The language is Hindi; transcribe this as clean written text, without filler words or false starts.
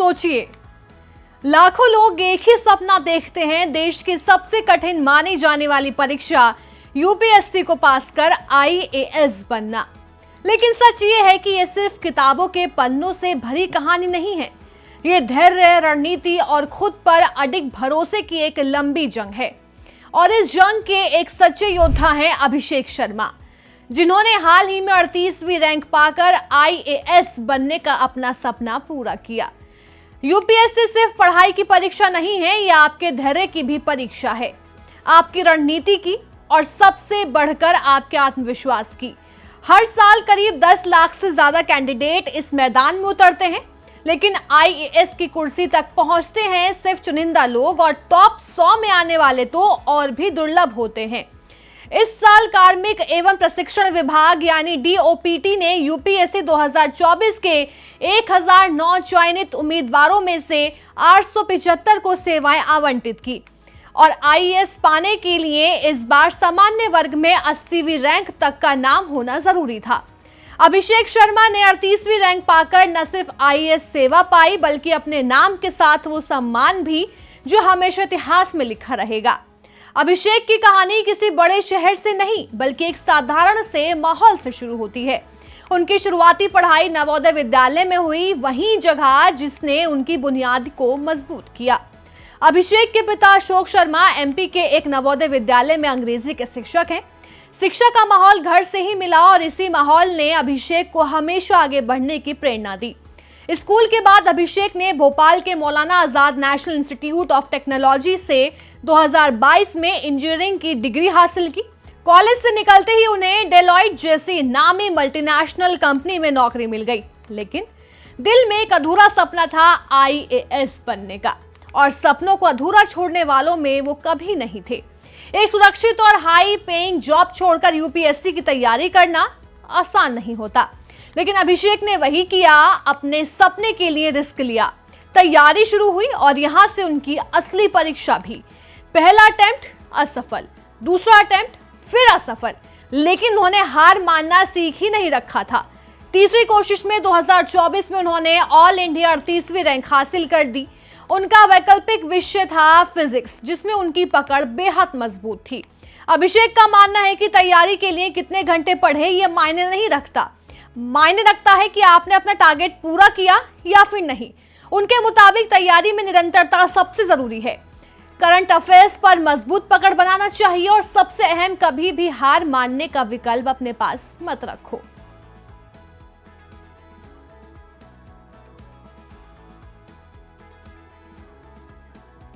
सोचिए, लाखों लोग एक ही सपना देखते हैं, देश की सबसे कठिन मानी जाने वाली परीक्षा यूपीएससी को पास कर आईएएस बनना। लेकिन सच ये है कि ये सिर्फ किताबों के पन्नों से भरी कहानी नहीं है। ये धैर्य, रणनीति और खुद पर अडिग भरोसे की एक लंबी जंग है। और इस जंग के एक सच्चे योद्धा हैं अभिषेक शर्मा, जिन्होंने हाल ही में 38वीं रैंक पाकर आईएएस बनने का अपना सपना पूरा किया। यूपीएससी सिर्फ पढ़ाई की परीक्षा नहीं है, यह आपके धैर्य की भी परीक्षा है, आपकी रणनीति की और सबसे बढ़कर आपके आत्मविश्वास की। हर साल करीब 10 लाख से ज्यादा कैंडिडेट इस मैदान में उतरते हैं, लेकिन आईएएस की कुर्सी तक पहुंचते हैं सिर्फ चुनिंदा लोग, और टॉप 100 में आने वाले तो और भी दुर्लभ होते हैं। इस साल कार्मिक एवं प्रशिक्षण विभाग यानी डीओपीटी ने यूपीएससी 2024 के 1009 चयनित उम्मीदवारों में से 875 को सेवाएं आवंटित की, और आईएएस पाने के लिए इस बार सामान्य वर्ग में 80वीं रैंक तक का नाम होना जरूरी था। अभिषेक शर्मा ने 38वीं रैंक पाकर न सिर्फ आईएएस सेवा पाई, बल्कि अपने नाम के साथ वो सम्मान भी, जो हमेशा इतिहास में लिखा रहेगा। अभिषेक की कहानी किसी बड़े शहर से नहीं, बल्कि एक साधारण से माहौल से शुरू होती है। उनकी शुरुआती पढ़ाई नवोदय विद्यालय में हुई, वही जगह जिसने उनकी बुनियाद को मजबूत किया। अभिषेक के पिता अशोक शर्मा एमपी के एक नवोदय विद्यालय में अंग्रेजी के शिक्षक हैं। शिक्षा का माहौल घर से ही मिला, और इसी माहौल ने अभिषेक को हमेशा आगे बढ़ने की प्रेरणा दी। स्कूल के बाद अभिषेक ने भोपाल के Maulana Azad national institute of technology से 2022 में इंजीनियरिंग की डिग्री हासिल की। कॉलेज से निकलते ही उन्हें डेलॉइट जैसी नामी मल्टीनेशनल कंपनी में नौकरी मिल गई, लेकिन दिल में एक अधूरा सपना था आईएएस बनने का, और सपनों को अधूरा छोड़ने वालों में वो कभी नहीं थे। एक सुरक्षित और हाई पेइंग जॉब छोड़कर यूपीएससी की तैयारी करना आसान नहीं होता, लेकिन अभिषेक ने वही किया। अपने सपने के लिए रिस्क लिया, तैयारी शुरू हुई, और यहां से उनकी असली परीक्षा भी। पहला अटेम्प्ट असफल, दूसरा अटेम्प्ट फिर असफल, लेकिन उन्होंने हार मानना सीख ही नहीं रखा था। तीसरी कोशिश में 2024 में उन्होंने ऑल इंडिया 38वीं रैंक हासिल कर दी। उनका वैकल्पिक विषय था फिजिक्स, जिसमें उनकी पकड़ बेहद मजबूत थी। अभिषेक का मानना है कि तैयारी के लिए कितने घंटे पढ़े यह मायने नहीं रखता, मायने रखता है कि आपने अपना टारगेट पूरा किया या फिर नहीं। उनके मुताबिक तैयारी में निरंतरता सबसे जरूरी है। करंट अफेयर्स पर मजबूत पकड़ बनाना चाहिए, और सबसे अहम, कभी भी हार मानने का विकल्प अपने पास मत रखो।